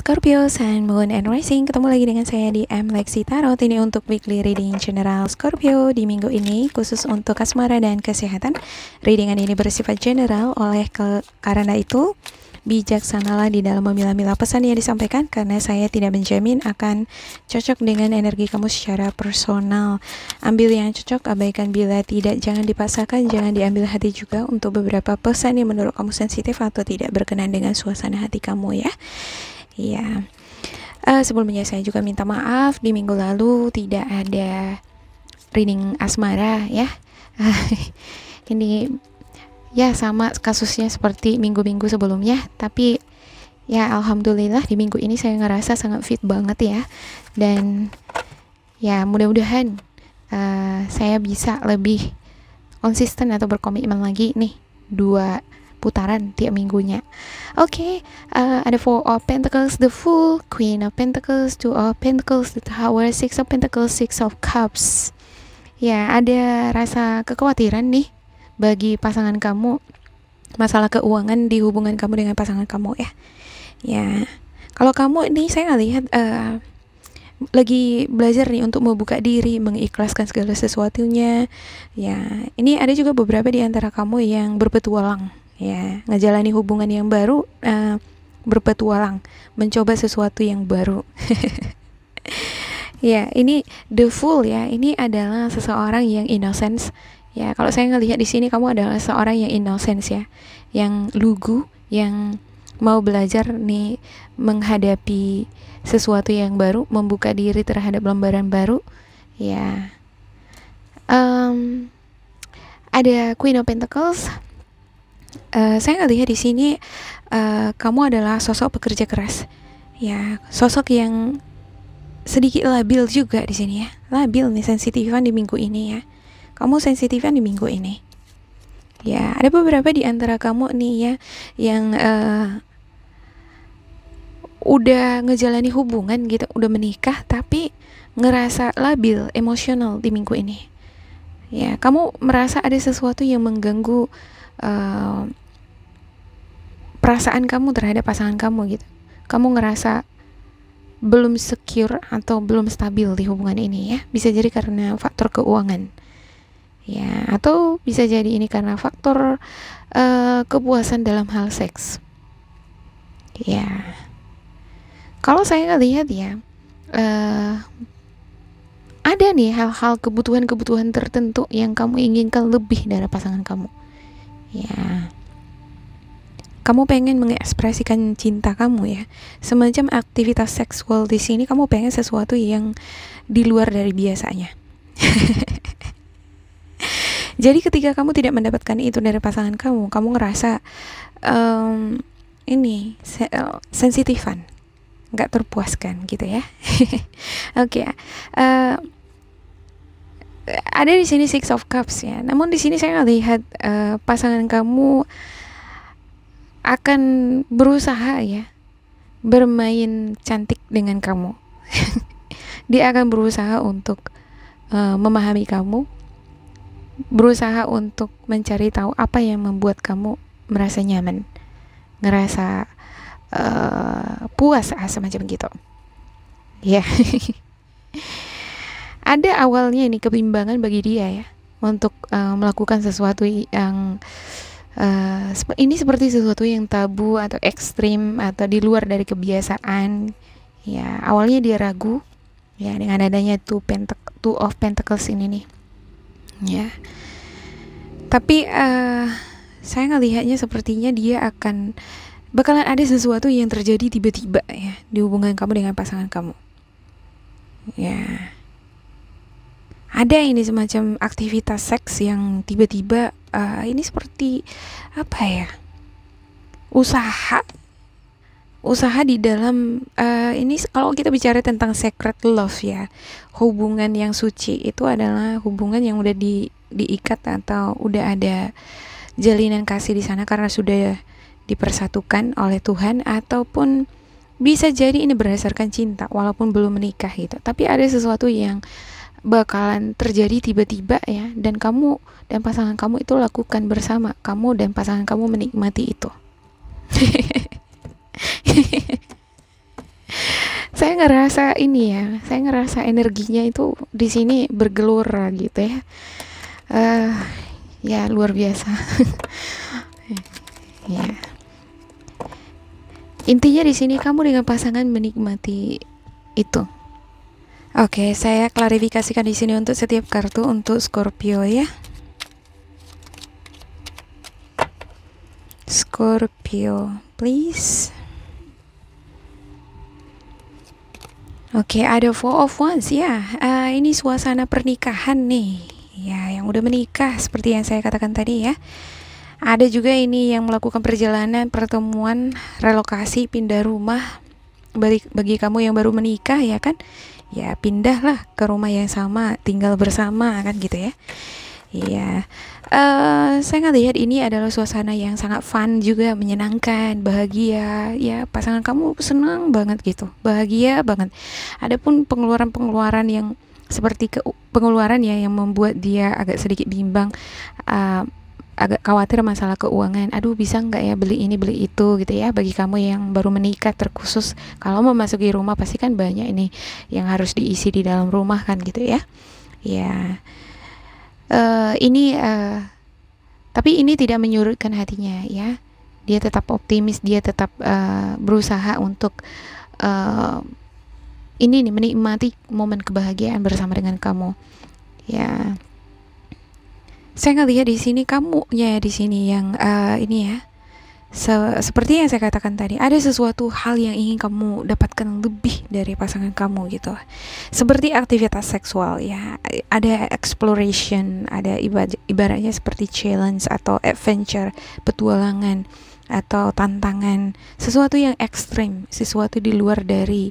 Scorpio, Sun, Moon, and Rising. Ketemu lagi dengan saya di M. Lexi Tarot. Ini untuk weekly reading general Scorpio di minggu ini, khusus untuk asmara dan kesehatan. Readingan ini bersifat general, karena itu bijaksanalah di dalam memilah-milah pesan yang disampaikan, karena saya tidak menjamin akan cocok dengan energi kamu secara personal. Ambil yang cocok, abaikan bila tidak. Jangan dipaksakan, jangan diambil hati juga untuk beberapa pesan yang menurut kamu sensitif atau tidak berkenan dengan suasana hati kamu ya. Ya, sebelumnya saya juga minta maaf, di minggu lalu tidak ada reading asmara ya. Ini ya sama kasusnya seperti minggu-minggu sebelumnya, tapi ya alhamdulillah di minggu ini saya ngerasa sangat fit banget ya. Dan ya mudah-mudahan saya bisa lebih konsisten atau berkomitmen lagi nih 2 putaran tiap minggunya. Oke, ada Four of Pentacles, the Fool, Queen of Pentacles, Two of Pentacles, the Tower, Six of Pentacles, Six of Cups. Ya, ada rasa kekhawatiran nih bagi pasangan kamu, masalah keuangan di hubungan kamu dengan pasangan kamu ya. Ya, kalau kamu ini saya lihat lagi belajar nih untuk membuka diri, mengikhlaskan segala sesuatunya. Ya, ini ada juga beberapa di antara kamu yang berpetualang. Ya, ngejalani hubungan yang baru, berpetualang, mencoba sesuatu yang baru. Ya, ini the Fool ya. Ini adalah seseorang yang innocence. Ya, kalau saya ngelihat di sini kamu adalah seorang yang innocence ya, yang lugu, yang mau belajar nih menghadapi sesuatu yang baru, membuka diri terhadap lembaran baru. Ya, ada Queen of Pentacles. Saya ngelihat di sini kamu adalah sosok pekerja keras. Ya, sosok yang sedikit labil juga di sini ya. Labil nih, sensitifan di minggu ini ya. Kamu sensitifan di minggu ini. Ya, ada beberapa di antara kamu nih ya yang udah ngejalani hubungan gitu, udah menikah tapi ngerasa labil emosional di minggu ini. Ya, kamu merasa ada sesuatu yang mengganggu perasaan kamu terhadap pasangan kamu gitu. Kamu ngerasa belum secure atau belum stabil di hubungan ini ya. Bisa jadi karena faktor keuangan. Ya, atau bisa jadi ini karena faktor kepuasan dalam hal seks. Ya, kalau saya lihat ya, ada nih hal-hal kebutuhan-kebutuhan tertentu yang kamu inginkan lebih dari pasangan kamu. Ya, kamu pengen mengekspresikan cinta kamu ya, semacam aktivitas seksual di sini. Kamu pengen sesuatu yang di luar dari biasanya. Jadi ketika kamu tidak mendapatkan itu dari pasangan kamu, kamu ngerasa sensitifan, nggak terpuaskan gitu ya. Oke, ada di sini Six of Cups ya. Namun di sini saya lihat pasangan kamu akan berusaha ya bermain cantik dengan kamu. Dia akan berusaha untuk memahami kamu, berusaha untuk mencari tahu apa yang membuat kamu merasa nyaman, ngerasa puas semacam gitu ya. Ada awalnya ini kebimbangan bagi dia ya untuk melakukan sesuatu yang ini seperti sesuatu yang tabu atau ekstrim atau di luar dari kebiasaan ya. Awalnya dia ragu ya dengan adanya Two of Pentacles ini nih ya. Tapi saya ngelihatnya sepertinya dia bakalan ada sesuatu yang terjadi tiba-tiba ya di hubungan kamu dengan pasangan kamu. Ya, ada ini semacam aktivitas seks yang tiba-tiba ini seperti apa ya, usaha di dalam ini kalau kita bicara tentang sacred love ya, hubungan yang suci itu adalah hubungan yang udah diikat atau udah ada jalinan kasih di sana karena sudah dipersatukan oleh Tuhan, ataupun bisa jadi ini berdasarkan cinta walaupun belum menikah gitu. Tapi ada sesuatu yang bakalan terjadi tiba-tiba ya, dan kamu dan pasangan kamu itu lakukan bersama. Kamu dan pasangan kamu menikmati itu. Saya ngerasa ini ya, saya ngerasa energinya itu di sini bergelora gitu ya. eh Ya luar biasa. Ya, intinya di sini kamu dengan pasangan menikmati itu. Oke, saya klarifikasikan di sini untuk setiap kartu untuk Scorpio ya. Scorpio, please. Oke, ada Four of Wands ya. Ini suasana pernikahan nih. Ya, yang udah menikah seperti yang saya katakan tadi ya. Ada juga ini yang melakukan perjalanan, pertemuan, relokasi, pindah rumah. Bagi kamu yang baru menikah ya kan, ya pindahlah ke rumah yang sama, tinggal bersama kan gitu ya. Iya, saya ngelihat ini adalah suasana yang sangat fun juga, menyenangkan, bahagia. Ya, pasangan kamu senang banget gitu, bahagia banget. Adapun pengeluaran-pengeluaran yang seperti pengeluaran ya yang membuat dia agak sedikit bimbang, agak khawatir masalah keuangan. Aduh, bisa nggak ya beli ini beli itu gitu ya. Bagi kamu yang baru menikah, terkhusus kalau memasuki rumah pasti kan banyak ini yang harus diisi di dalam rumah kan gitu ya. Ya. Tapi ini tidak menyurutkan hatinya ya. Dia tetap optimis, dia tetap berusaha untuk ini nih, menikmati momen kebahagiaan bersama dengan kamu. Ya, saya ngelihat di sini kamunya di sini yang ini ya. Seperti yang saya katakan tadi, ada sesuatu hal yang ingin kamu dapatkan lebih dari pasangan kamu gitu. Seperti aktivitas seksual ya, ada exploration, ada ibaratnya seperti challenge atau adventure, petualangan atau tantangan, sesuatu yang ekstrim, sesuatu di luar dari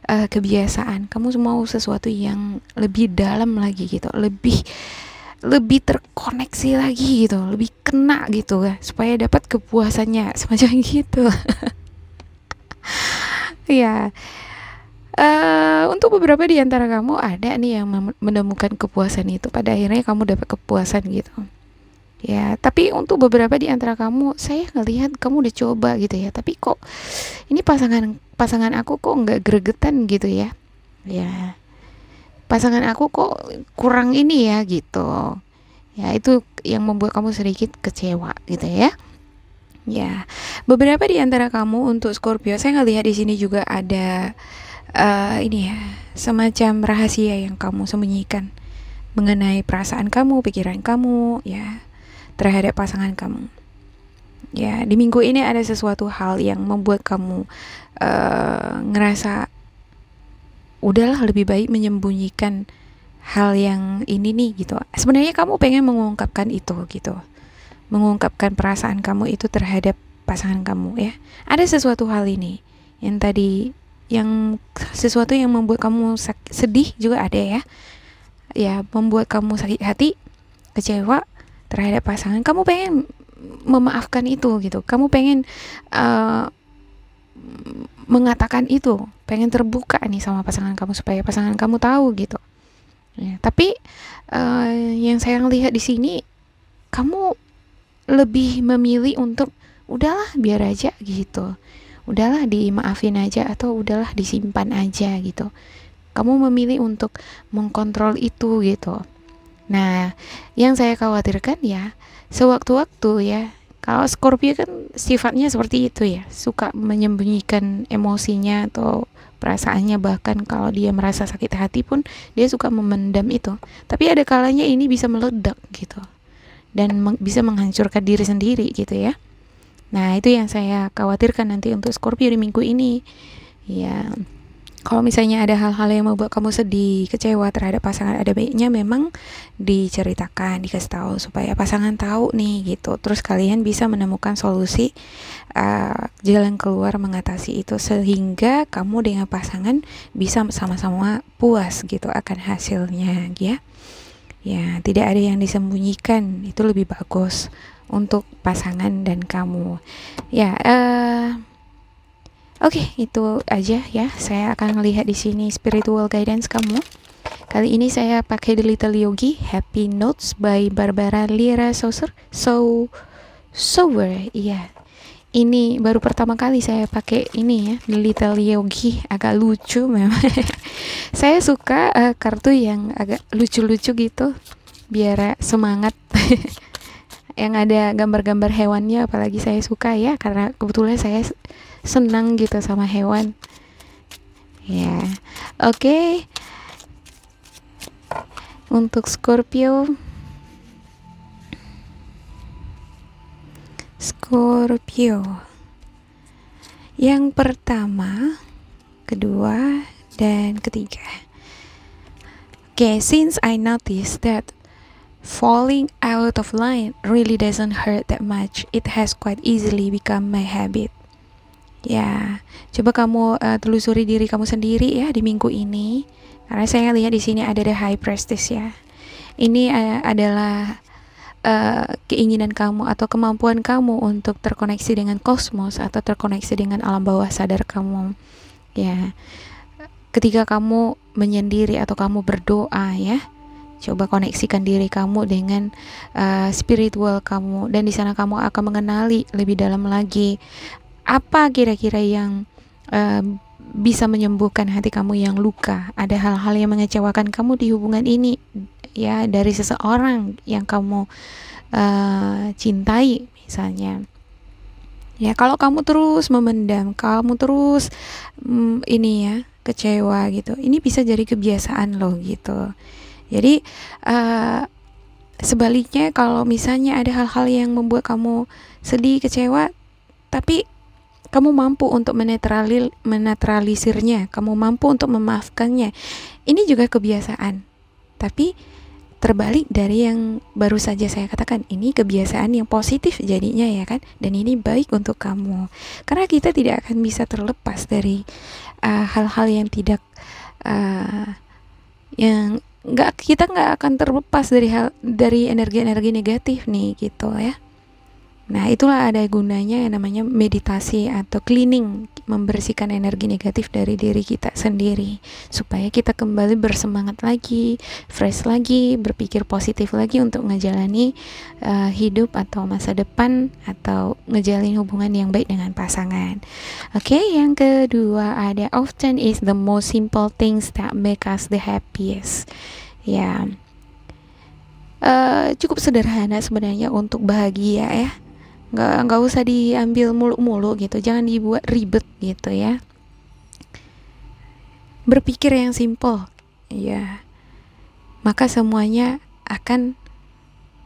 kebiasaan. Kamu mau sesuatu yang lebih dalam lagi gitu, lebih terkoneksi lagi gitu, lebih kena gitu ya, supaya dapat kepuasannya semacam gitu. Ya, untuk beberapa di antara kamu ada nih yang menemukan kepuasan itu, pada akhirnya kamu dapat kepuasan gitu. Ya, tapi untuk beberapa di antara kamu, saya ngelihat kamu udah coba gitu ya, tapi kok ini pasangan aku kok nggak gregetan gitu ya. Ya, pasangan aku kok kurang ini ya gitu ya, itu yang membuat kamu sedikit kecewa gitu ya. Ya, beberapa di antara kamu untuk Scorpio, saya ngelihat di sini juga ada ini ya, semacam rahasia yang kamu sembunyikan mengenai perasaan kamu, pikiran kamu ya terhadap pasangan kamu. Ya, di minggu ini ada sesuatu hal yang membuat kamu ngerasa udahlah lebih baik menyembunyikan hal yang ini nih gitu. Sebenarnya kamu pengen mengungkapkan itu gitu, mengungkapkan perasaan kamu itu terhadap pasangan kamu ya. Ada sesuatu hal ini yang tadi, yang sesuatu yang membuat kamu sedih juga ada ya. Ya, membuat kamu sakit hati, kecewa terhadap pasangan. Kamu pengen memaafkan itu gitu. Kamu pengen mengatakan itu, pengen terbuka nih sama pasangan kamu supaya pasangan kamu tahu gitu. Ya, tapi yang saya lihat di sini, kamu lebih memilih untuk udahlah biar aja gitu, udahlah dimaafin aja atau udahlah disimpan aja gitu. Kamu memilih untuk mengkontrol itu gitu. Nah, yang saya khawatirkan ya, sewaktu-waktu ya, kalau Scorpio kan sifatnya seperti itu ya, suka menyembunyikan emosinya atau perasaannya, bahkan kalau dia merasa sakit hati pun dia suka memendam itu. Tapi ada kalanya ini bisa meledak gitu, dan bisa menghancurkan diri sendiri gitu ya. Nah, itu yang saya khawatirkan nanti untuk Scorpio di minggu ini. Ya, kalau misalnya ada hal-hal yang membuat kamu sedih, kecewa terhadap pasangan, ada baiknya memang diceritakan, dikasih tahu supaya pasangan tahu nih gitu. Terus kalian bisa menemukan solusi, jalan keluar mengatasi itu, sehingga kamu dengan pasangan bisa sama-sama puas gitu akan hasilnya ya. Ya, tidak ada yang disembunyikan, itu lebih bagus untuk pasangan dan kamu. Ya, Oke, itu aja ya. Saya akan melihat di sini spiritual guidance kamu. Kali ini saya pakai The Little Yogi, Happy Notes by Barbara Lira Sower. Iya. Ini baru pertama kali saya pakai ini ya, Little Yogi, agak lucu memang. Saya suka kartu yang agak lucu-lucu gitu, biar semangat. Yang ada gambar-gambar hewannya, apalagi saya suka ya, karena kebetulan saya senang gitu sama hewan. Ya, oke. Untuk Scorpio, yang pertama, kedua, dan ketiga. Okay, since I noticed that falling out of line really doesn't hurt that much, it has quite easily become my habit. Ya, coba kamu telusuri diri kamu sendiri ya di minggu ini, karena saya lihat di sini ada the high priestess ya. Ini adalah keinginan kamu atau kemampuan kamu untuk terkoneksi dengan kosmos atau terkoneksi dengan alam bawah sadar kamu. Ya, ketika kamu menyendiri atau kamu berdoa ya, coba koneksikan diri kamu dengan spiritual kamu, dan di sana kamu akan mengenali lebih dalam lagi apa kira-kira yang bisa menyembuhkan hati kamu yang luka. Ada hal-hal yang mengecewakan kamu di hubungan ini ya, dari seseorang yang kamu cintai misalnya. Ya, kalau kamu terus memendam, kamu terus ini ya, kecewa gitu, ini bisa jadi kebiasaan loh gitu. Jadi sebaliknya, kalau misalnya ada hal-hal yang membuat kamu sedih, kecewa, tapi kamu mampu untuk menetralisirnya, kamu mampu untuk memaafkannya, ini juga kebiasaan. Tapi terbalik dari yang baru saja saya katakan, ini kebiasaan yang positif jadinya ya kan, dan ini baik untuk kamu, karena kita tidak akan bisa terlepas dari hal-hal yang tidak kita nggak akan terlepas dari energi-energi negatif nih gitu ya. Nah, itulah ada gunanya yang namanya meditasi atau cleaning, membersihkan energi negatif dari diri kita sendiri, supaya kita kembali bersemangat lagi, fresh lagi, berpikir positif lagi untuk ngejalani hidup atau masa depan, atau ngejalin hubungan yang baik dengan pasangan. Oke, yang kedua ada often is the most simple things that make us the happiest. Ya, cukup sederhana sebenarnya untuk bahagia ya. Nggak usah diambil mulu-mulu gitu, jangan dibuat ribet gitu ya. Berpikir yang simple ya, maka semuanya akan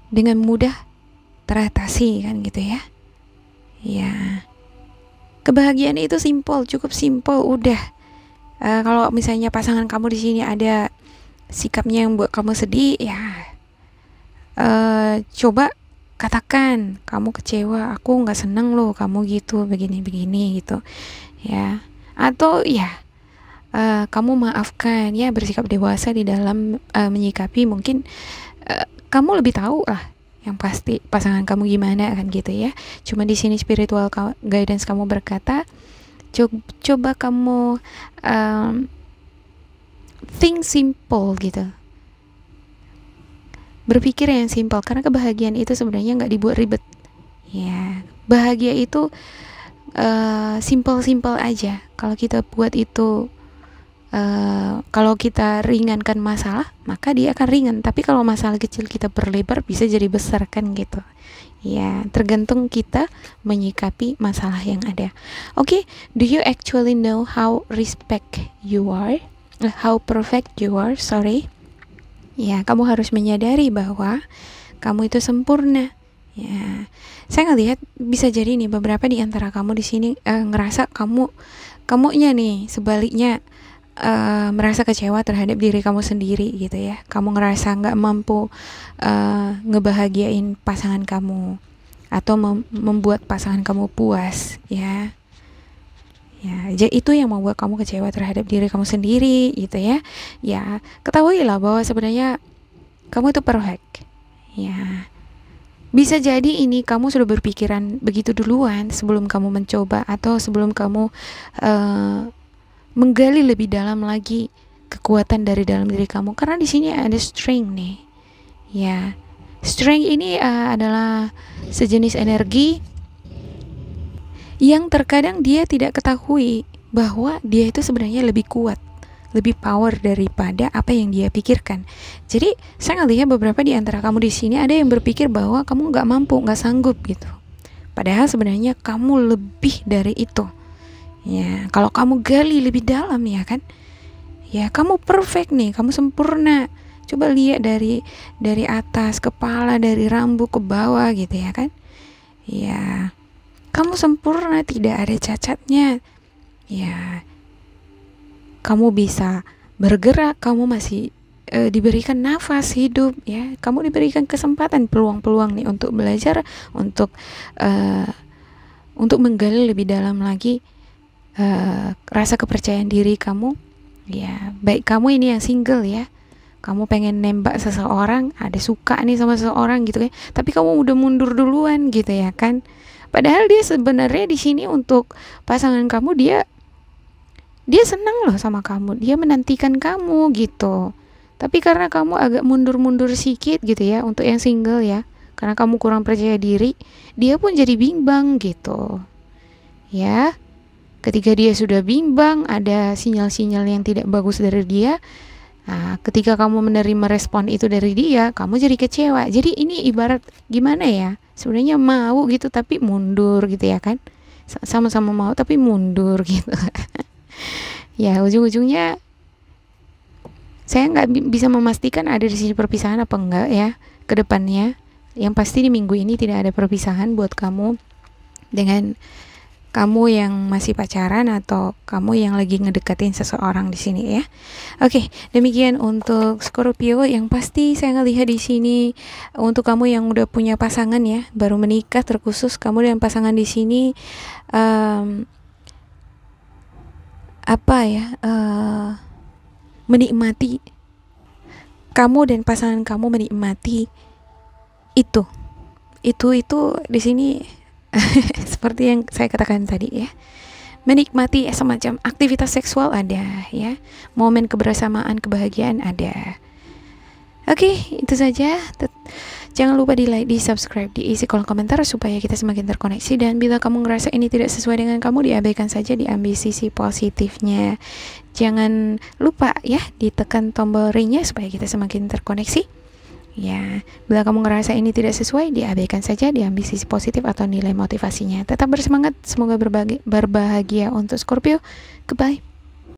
dengan mudah teratasi kan gitu ya. Ya, kebahagiaan itu simple, cukup simple udah. Kalau misalnya pasangan kamu di sini ada sikapnya yang buat kamu sedih ya, coba katakan, kamu kecewa, aku nggak seneng loh kamu gitu, begini gitu ya. Atau ya kamu maafkan ya, bersikap dewasa di dalam menyikapi. Mungkin kamu lebih tahu lah yang pasti pasangan kamu gimana kan gitu ya. Cuma di sini spiritual guidance kamu berkata, coba kamu think simple gitu, berpikir yang simpel, karena kebahagiaan itu sebenarnya nggak dibuat ribet ya. Bahagia itu simple aja. Kalau kita buat itu, kalau kita ringankan masalah, maka dia akan ringan. Tapi kalau masalah kecil kita berlebar, bisa jadi besar kan gitu ya. Tergantung kita menyikapi masalah yang ada. Oke, do you actually know how perfect you are? Ya, kamu harus menyadari bahwa kamu itu sempurna. Ya, saya ngelihat bisa jadi nih beberapa di antara kamu di sini ngerasa kamunya nih sebaliknya merasa kecewa terhadap diri kamu sendiri gitu ya. Kamu ngerasa nggak mampu ngebahagiain pasangan kamu atau membuat pasangan kamu puas ya. Ya, itu yang membuat kamu kecewa terhadap diri kamu sendiri gitu ya. Ya, ketahuilah bahwa sebenarnya kamu itu perfect. Ya, bisa jadi ini kamu sudah berpikiran begitu duluan sebelum kamu mencoba, atau sebelum kamu menggali lebih dalam lagi kekuatan dari dalam diri kamu. Karena di sini ada strength nih. Ya, strength ini adalah sejenis energi yang terkadang dia tidak ketahui bahwa dia itu sebenarnya lebih kuat, lebih power daripada apa yang dia pikirkan. Jadi saya ngelihat beberapa di antara kamu di sini ada yang berpikir bahwa kamu nggak mampu, nggak sanggup gitu. Padahal sebenarnya kamu lebih dari itu. Ya, kalau kamu gali lebih dalam ya kan, ya kamu perfect nih, kamu sempurna. Coba lihat dari atas kepala, dari rambut ke bawah gitu ya kan. Ya, kamu sempurna, tidak ada cacatnya. Ya, kamu bisa bergerak, kamu masih diberikan nafas hidup ya, kamu diberikan kesempatan, peluang-peluang nih untuk belajar, untuk menggali lebih dalam lagi rasa kepercayaan diri kamu ya. Baik kamu ini yang single ya, kamu pengen nembak seseorang, ada suka nih sama seseorang gitu kan, tapi kamu udah mundur duluan gitu ya kan. Padahal dia sebenarnya di sini untuk pasangan kamu, dia senang loh sama kamu, dia menantikan kamu gitu. Tapi karena kamu agak mundur-mundur sedikit gitu ya, untuk yang single ya, karena kamu kurang percaya diri, dia pun jadi bimbang gitu. Ya, ketika dia sudah bimbang, ada sinyal-sinyal yang tidak bagus dari dia. Nah, ketika kamu menerima respon itu dari dia, kamu jadi kecewa. Jadi ini ibarat gimana ya? Sebenarnya mau gitu tapi mundur gitu ya kan? Sama-sama mau tapi mundur gitu. Ya ujung-ujungnya saya nggak bisa memastikan ada di sini perpisahan apa enggak ya ke depannya. Yang pasti di minggu ini tidak ada perpisahan buat kamu dengan kamu yang masih pacaran atau kamu yang lagi ngedekatin seseorang di sini ya. Oke, demikian untuk Scorpio. Yang pasti saya ngelihat di sini untuk kamu yang udah punya pasangan ya, baru menikah, terkhusus kamu dan pasangan di sini menikmati, kamu dan pasangan kamu menikmati itu di sini seperti yang saya katakan tadi ya, menikmati semacam aktivitas seksual ada ya, momen kebersamaan, kebahagiaan ada. Oke, itu saja. Jangan lupa di like, di subscribe, diisi kolom komentar supaya kita semakin terkoneksi. Dan bila kamu ngerasa ini tidak sesuai dengan kamu, diabaikan saja, diambil sisi positifnya. Jangan lupa ya, ditekan tombol ringnya supaya kita semakin terkoneksi. Ya, bila kamu ngerasa ini tidak sesuai, diabaikan saja, diambil sisi positif atau nilai motivasinya. Tetap bersemangat, semoga berbahagia untuk Scorpio. Goodbye.